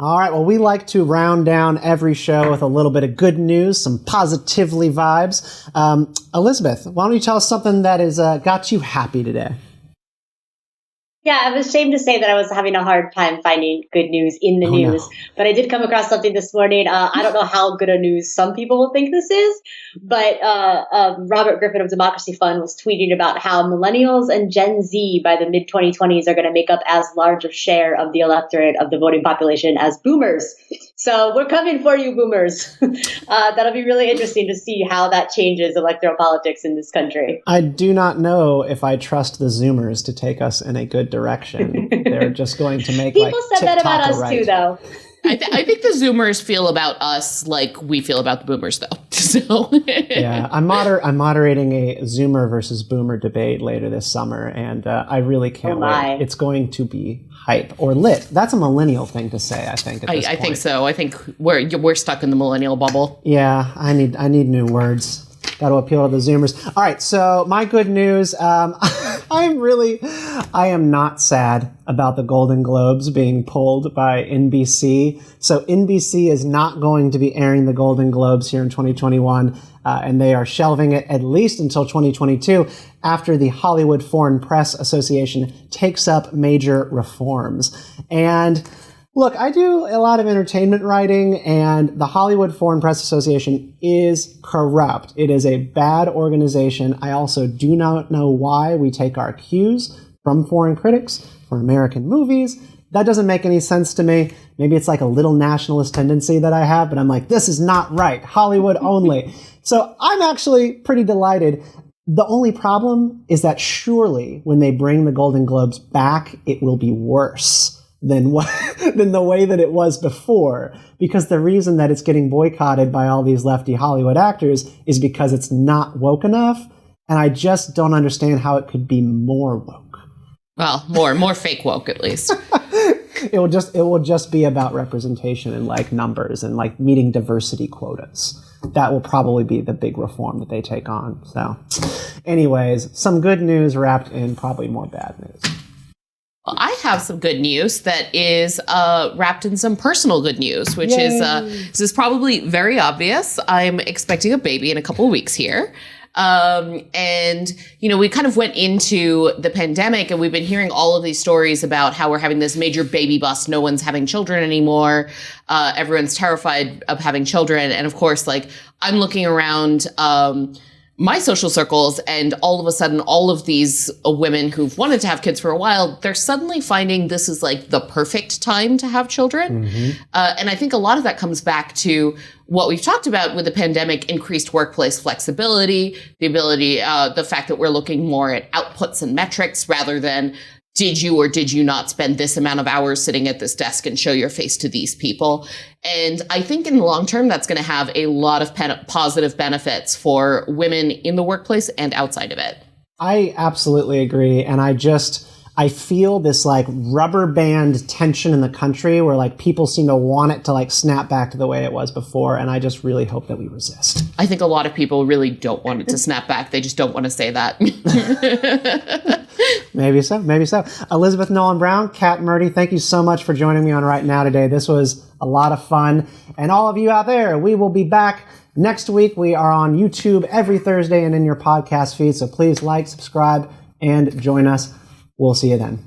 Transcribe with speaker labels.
Speaker 1: All right. Well, we like to round down every show with a little bit of good news, some positively vibes. Elizabeth, why don't you tell us something that has got you happy today?
Speaker 2: Yeah, I was ashamed to say that I was having a hard time finding good news in the news, but I did come across something this morning. I don't know how good a news some people will think this is, but Robert Griffin of Democracy Fund was tweeting about how millennials and Gen Z by the mid-2020s are going to make up as large a share of the electorate of the voting population as boomers. So we're coming for you, boomers. That'll be really interesting to see how that changes electoral politics in this country.
Speaker 1: I do not know if I trust the Zoomers to take us in a good direction. They're just going to make
Speaker 2: people said that about us too, though.
Speaker 3: I think the Zoomers feel about us like we feel about the Boomers, though. So
Speaker 1: yeah, I'm moderating a Zoomer versus Boomer debate later this summer, and I really can't wait. It's going to be hype or lit. That's a millennial thing to say, I think.
Speaker 3: I think so. I think we're stuck in the millennial bubble.
Speaker 1: Yeah, I need new words. Got to appeal to the Zoomers. All right, so my good news, I am not sad about the Golden Globes being pulled by NBC. So NBC is not going to be airing the Golden Globes here in 2021, and they are shelving it at least until 2022 after the Hollywood Foreign Press Association takes up major reforms. And look, I do a lot of entertainment writing, and the Hollywood Foreign Press Association is corrupt. It is a bad organization. I also do not know why we take our cues from foreign critics for American movies. That doesn't make any sense to me. Maybe it's like a little nationalist tendency that I have, but I'm like, this is not right. Hollywood only. So I'm actually pretty delighted. The only problem is that surely when they bring the Golden Globes back, it will be worse than the way that it was before, because the reason that it's getting boycotted by all these lefty Hollywood actors is because it's not woke enough, and I just don't understand how it could be more woke.
Speaker 3: Well, more fake woke at least.
Speaker 1: It will just be about representation and like numbers and like meeting diversity quotas. That will probably be the big reform that they take on. So, anyways, some good news wrapped in probably more bad news.
Speaker 3: I have some good news that is wrapped in some personal good news, which is this is probably very obvious. I'm expecting a baby in a couple of weeks here. And, you know, we kind of went into the pandemic and we've been hearing all of these stories about how we're having this major baby bust. No one's having children anymore. Everyone's terrified of having children. And of course, like I'm looking around, my social circles, and all of a sudden, all of these women who've wanted to have kids for a while, they're suddenly finding this is like the perfect time to have children. Mm-hmm. And I think a lot of that comes back to what we've talked about with the pandemic: increased workplace flexibility, the ability, the fact that we're looking more at outputs and metrics rather than did you or did you not spend this amount of hours sitting at this desk and show your face to these people? And I think in the long term, that's going to have a lot of positive benefits for women in the workplace and outside of it.
Speaker 1: I absolutely agree. And I feel this like rubber band tension in the country where like people seem to want it to like snap back to the way it was before. And I just really hope that we resist.
Speaker 3: I think a lot of people really don't want it to snap back. They just don't want to say that.
Speaker 1: Maybe so. Maybe so. Elizabeth Nolan Brown, Kat Murti, thank you so much for joining me on Right Now today. This was a lot of fun. And all of you out there, we will be back next week. We are on YouTube every Thursday and in your podcast feed. So please like, subscribe, and join us. We'll see you then.